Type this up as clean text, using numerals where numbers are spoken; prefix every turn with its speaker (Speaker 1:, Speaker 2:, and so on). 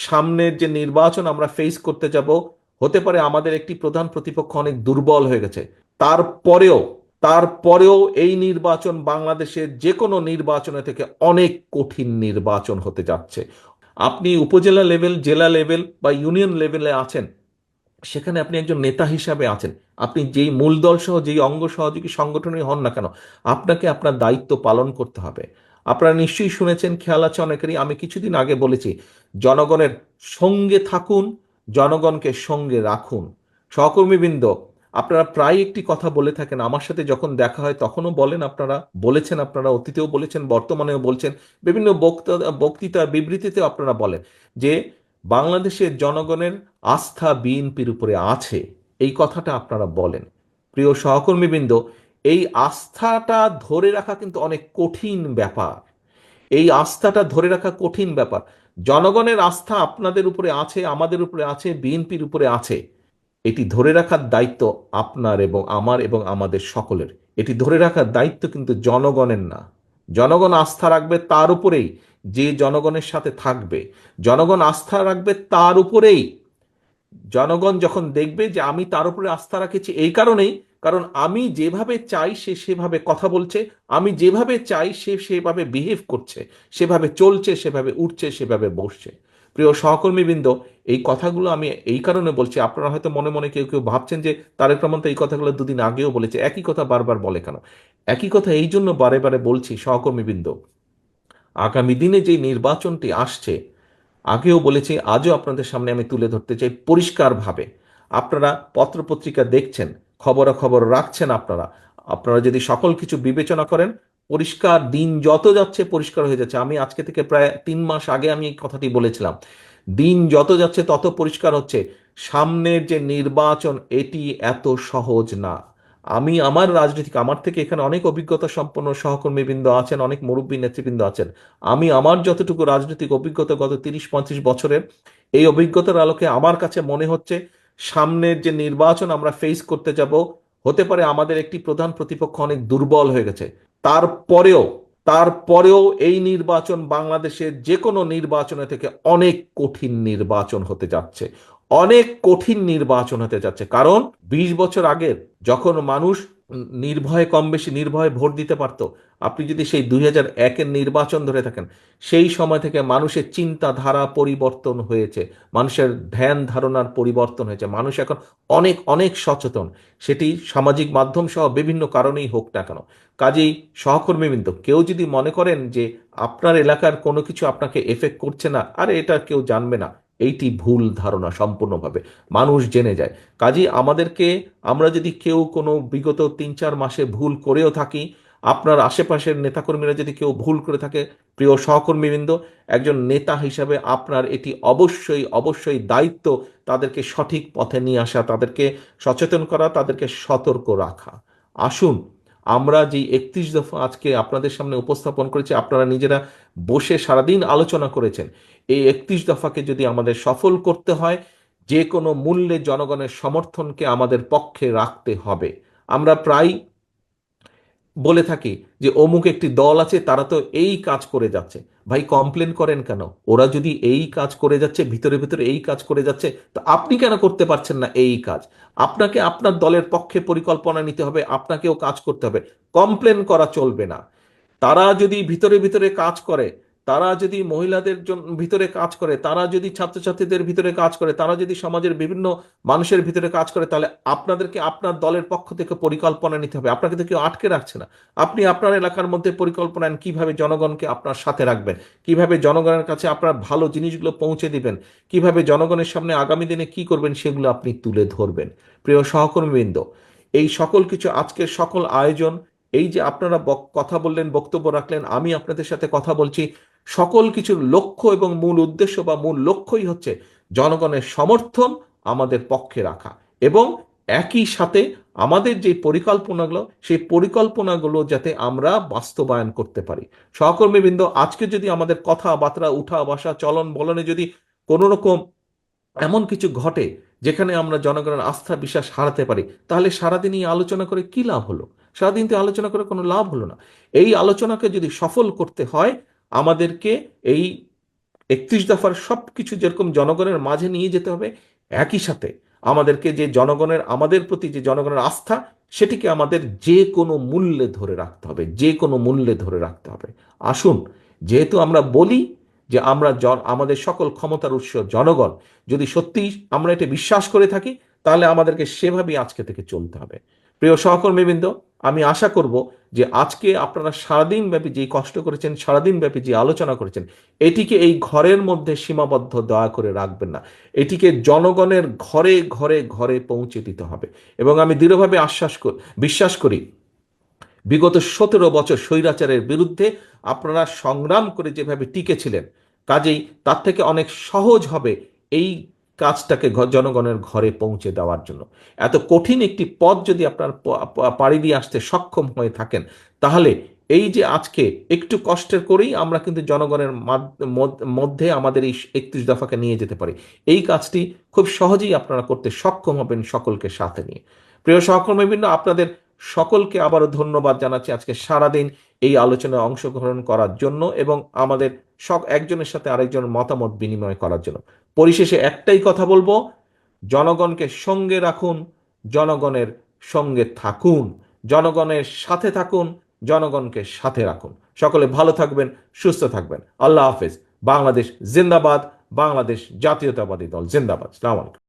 Speaker 1: সামনের যে নির্বাচন আমরা ফেস করতে যাব, হতে পারে আমাদের একটি প্রধান প্রতিপক্ষ অনেক দুর্বল হয়ে গেছে। তারপরেও তারপরেও এই নির্বাচন বাংলাদেশের যে কোনো নির্বাচনের থেকে অনেক কঠিন নির্বাচন হতে যাচ্ছে। আপনি উপজেলা লেভেল, জেলা লেভেল বা ইউনিয়ন লেভেলে আছেন, সেখানে আপনি একজন নেতা হিসাবে আছেন। আপনি যেই মূলদল সহ যেই অঙ্গ সহযোগী সংগঠনই হন না কেন, আপনাকে আপনার দায়িত্ব পালন করতে হবে। আপনারা নিশ্চয়ই শুনেছেন, খেয়াল আছে অনেকেরই, আমি কিছুদিন আগে বলেছি, জনগণের সঙ্গে থাকুন, জনগণকে সঙ্গে রাখুন। সহকর্মীবৃন্দ, আপনারা প্রায় একটি কথা বলে থাকেন, আমার সাথে যখন দেখা হয় তখনও বলেন, আপনারা বলেছেন, আপনারা অতীতেও বলেছেন, বর্তমানেও বলছেন, বিভিন্ন বক্তৃতা বিবৃতিতেও আপনারা বলেন যে বাংলাদেশের জনগণের আস্থা বিএনপির উপরে আছে। এই কথাটা আপনারা বলেন। প্রিয় সহকর্মীবৃন্দ, এই আস্থাটা ধরে রাখা কিন্তু অনেক কঠিন ব্যাপার। এই আস্থাটা ধরে রাখা কঠিন ব্যাপার। জনগণের আস্থা আপনাদের উপরে আছে, আমাদের উপরে আছে, বিএনপির উপরে আছে। এটি ধরে রাখার দায়িত্ব আপনার এবং আমার এবং আমাদের সকলের। এটি ধরে রাখার দায়িত্ব কিন্তু জনগণের না। জনগণ আস্থা রাখবে তার উপরেই যে জনগণের সাথে থাকবে। জনগণ আস্থা রাখবে তার উপরেই, জনগণ যখন দেখবে যে আমি তার উপরে আস্থা রাখেছি এই কারণেই, কারণ আমি যেভাবে চাই সে সেভাবে কথা বলছে, আমি যেভাবে চাই সে সেভাবে বিহেভ করছে, সেভাবে চলছে, সেভাবে উঠছে, সেভাবে বসছে। প্রিয় সহকর্মীবৃন্দ, এই কথাগুলো আমি এই কারণে বলছি, আপনারা হয়তো মনে মনে কেউ কেউ ভাবছেন যে তারেক রহমান তো এই কথাগুলো দুদিন আগেও বলেছে, একই কথা বারবার বলে কেন? একই কথা এই জন্য বারে বারে বলছি সহকর্মীবৃন্দ, আগামী দিনে যে নির্বাচনটি আসছে, আগেও বলেছি, আজও আপনাদের সামনে আমি তুলে ধরতে চাই পরিষ্কারভাবে। আপনারা পত্রপত্রিকা দেখছেন, খবরাখবর রাখছেন, আপনারা আপনারা যদি সকল কিছু বিবেচনা করেন, পরিষ্কার, দিন যত যাচ্ছে পরিষ্কার হয়ে যাচ্ছে। আমি আজকে থেকে প্রায় 3 মাস আগে আমি এই কথাটি বলেছিলাম। দিন যত যাচ্ছে তত পরিষ্কার হচ্ছে, সামনের যে নির্বাচন এটি এত সহজ না। আমি আমার রাজনীতিক, আমার থেকে এখানে অনেক অভিজ্ঞতা সম্পন্ন সহকর্মীবৃন্দ আছেন, অনেক মুরব্বী নেতৃবৃন্দ আছেন। আমি আমার যতটুকু রাজনৈতিক অভিজ্ঞতা গত 30-35 বছরের, এই অভিজ্ঞতার আলোকে আমার কাছে মনে হচ্ছে, সামনের যে নির্বাচন আমরা ফেস করতে যাব, হতে পারে আমাদের একটি প্রধান প্রতিপক্ষ অনেক দুর্বল হয়ে গেছে। তারপরেও তারপরেও এই নির্বাচন বাংলাদেশের যে কোনো নির্বাচনের থেকে অনেক কঠিন নির্বাচন হতে যাচ্ছে। অনেক কঠিন নির্বাচন হতে যাচ্ছে, কারণ 20 বছর আগের যখন মানুষ নির্ভয়ে, কম বেশি নির্ভয়ে ভোট দিতে পারতো, আপনি যদি সেই 2001-এর নির্বাচন ধরে থাকেন, সেই সময় থেকে মানুষের চিন্তাধারা পরিবর্তন হয়েছে, মানুষের ধ্যান ধারণার পরিবর্তন হয়েছে, মানুষ এখন অনেক অনেক সচেতন। সেটি সামাজিক মাধ্যম সহ বিভিন্ন কারণেই হোক না কেন। কাজেই সহকর্মীবৃন্দ, কেউ যদি মনে করেন যে আপনার এলাকার কোনো কিছু আপনাকে এফেক্ট করছে না, আরে এটা কেউ জানবে না, এইটি ভুল ধারণা সম্পূর্ণভাবে। মানুষ জেনে যায়। কাজেই আমাদেরকে, আমরা যদি কেউ কোনো বিগত 3-4 মাসে ভুল করেও থাকি, আপনার আশেপাশের নেতাকর্মীরা যদি কেউ ভুল করে থাকে, প্রিয় সহকর্মীবৃন্দ, একজন নেতা হিসাবে আপনার এটি অবশ্যই অবশ্যই দায়িত্ব তাদেরকে সঠিক পথে নিয়ে আসা, তাদেরকে সচেতন করা, তাদেরকে সতর্ক রাখা। আসুন, আমরা যে 31 দফা আজকে আপনাদের সামনে উপস্থাপন করেছি, আপনারা নিজেরা বসে সারাদিন আলোচনা করেছেন, এই 31 দফাকে যদি আমাদের সফল করতে হয়, যে কোনো মূল্যে জনগণের সমর্থনকে আমাদের পক্ষে রাখতে হবে। আমরা প্রায় বলে থাকি যে অমুক একটি দল আছে, তারা তো এই কাজ করে যাচ্ছে। ভাই, কমপ্লেন করেন কেন? ওরা যদি এই কাজ করে যাচ্ছে, ভিতরে ভিতরে এই কাজ করে যাচ্ছে, তো আপনি কেন করতে পারছেন না এই কাজ? আপনাকে আপনার দলের পক্ষে পরিকল্পনা নিতে হবে, আপনাকেও কাজ করতে হবে। কমপ্লেন করা চলবে না। তারা যদি ভিতরে ভিতরে কাজ করে, তারা যদি মহিলাদের জন্য ভিতরে কাজ করে, তারা যদি ছাত্রছাত্রীদের ভিতরে কাজ করে, তারা যদি সমাজের বিভিন্ন মানুষের ভিতরে কাজ করে, তাহলে আপনাদেরকে আপনার দলের পক্ষ থেকে পরিকল্পনা নিতে হবে। আপনাকে তো কেউ আটকে রাখছে না। আপনি আপনার এলাকার মধ্যে পরিকল্পনা নেন, কিভাবে জনগণকে আপনার সাথে রাখবেন, কিভাবে জনগণের কাছে আপনার ভালো জিনিসগুলো পৌঁছে দিবেন, কিভাবে জনগণের সামনে আগামী দিনে কি করবেন সেগুলো আপনি তুলে ধরবেন। প্রিয় সহকর্মীবৃন্দ, এই সকল কিছু, আজকের সকল আয়োজন, এই যে আপনারা কথা বললেন, বক্তব্য রাখলেন, আমি আপনাদের সাথে কথা বলছি, সকল কিছুর লক্ষ্য এবং মূল উদ্দেশ্য বা মূল লক্ষ্যই হচ্ছে জনগণের সমর্থন আমাদের পক্ষে রাখা, এবং একই সাথে আমাদের যে পরিকল্পনাগুলো, সেই পরিকল্পনাগুলো যাতে আমরা বাস্তবায়ন করতে পারি। সহকর্মীবৃন্দ, আজকে যদি আমাদের কথাবার্তা, উঠা বসা, চলন বলনে যদি কোনো রকম এমন কিছু ঘটে যেখানে আমরা জনগণের আস্থা বিশ্বাস হারাতে পারি, তাহলে সারাদিন এই আলোচনা করে কি লাভ হলো? সারাদিন তো আলোচনা করে কোনো লাভ হলো না। এই আলোচনাকে যদি সফল করতে হয়, আমাদেরকে এই 31 দফার সবকিছু যেরকম জনগণের মাঝে নিয়ে যেতে হবে, একই সাথে আমাদেরকে যে জনগণের আমাদের প্রতি যে জনগণের আস্থা, সেটিকে আমাদের যে কোনো মূল্যে ধরে রাখতে হবে, যে কোনো মূল্যে ধরে রাখতে হবে। আসুন, যেহেতু আমরা বলি যে আমরা আমাদের সকল ক্ষমতার উৎস জনগণ, যদি সত্যিই আমরা এটা বিশ্বাস করে থাকি, তাহলে আমাদেরকে সেভাবেই আজকে থেকে চলতে হবে। প্রিয় সহকর্মীবৃন্দ, আমি আশা করব যে আজকে আপনারা সারাদিন ব্যাপী যে কষ্ট করেছেন, সারাদিন ব্যাপী যে আলোচনা করেছেন, এটিকে এই ঘরের মধ্যে সীমাবদ্ধ দয়া করে রাখবেন না। এটিকে জনগণের ঘরে ঘরে ঘরে পৌঁছে দিতে হবে। এবং আমি দৃঢ়ভাবে বিশ্বাস করি, বিগত 17 বছর স্বৈরাচারের বিরুদ্ধে আপনারা সংগ্রাম করে যেভাবে টিকেছিলেন, কাজেই তার থেকে অনেক সহজ হবে এই কাজটাকে জনগণের ঘরে পৌঁছে দেওয়ার জন্য। এত কঠিন একটি পথ যদি আপনার পাড়ি দিয়ে আসতে সক্ষম হয়ে থাকেন, তাহলে এই যে আজকে একটু কষ্টের করেই আমরা কিন্তু জনগণের মধ্যে আমাদের এই 31 দফাকে নিয়ে যেতে পারি। এই কাজটি খুব সহজেই আপনারা করতে সক্ষম হবেন সকলকে সাথে নিয়ে। প্রিয় সহকর্মীবৃন্দ, আপনাদের সকলকে আবারও ধন্যবাদ জানাচ্ছি আজকে সারাদিন এই আলোচনায় অংশগ্রহণ করার জন্য এবং আমাদের একজনের সাথে আরেকজনের মতামত বিনিময় করার জন্য। পরিশেষে একটাই কথা বলবো, জনগণকে সঙ্গে রাখুন, জনগণের সঙ্গে থাকুন, জনগণের সাথে থাকুন, জনগণকে সাথে রাখুন। সকলে ভালো থাকবেন, সুস্থ থাকবেন। আল্লাহ হাফেজ। বাংলাদেশ জিন্দাবাদ। বাংলাদেশ জাতীয়তাবাদী দল জিন্দাবাদ। আসসালামু আলাইকুম।